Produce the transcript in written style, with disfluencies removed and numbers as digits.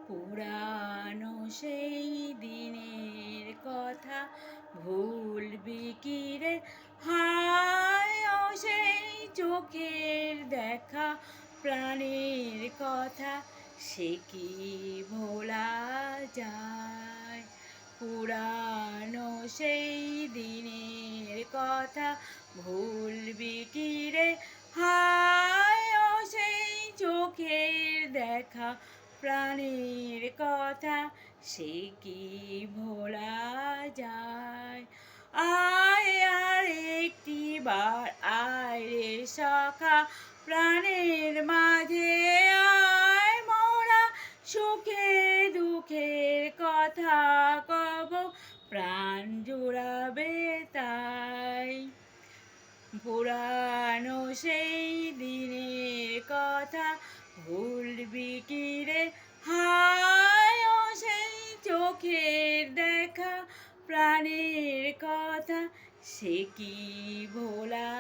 পুরানো সেই দিনের কথা ভুলবি কি রে? হায় ও সেই চোখের দেখা, প্রাণের কথা সে কি ভোলা যায়? পুরানো সেই দিনের কথা ভুলবি কি রে? হায় ও সেই চোখের দেখা, প্রাণের কথা সে কি ভোলা যায়? আয় আর একটি বার আয় রে সখা, প্রাণের মাঝে আয়, মোরা সুখে দুঃখের কথা কব, প্রাণ জুড়াবে তাই। পুরানো সেই দিনের কথা ভুলবি কি রে? হায় ও সেই চোখের দেখা, প্রাণের কথা সে কি ভোলা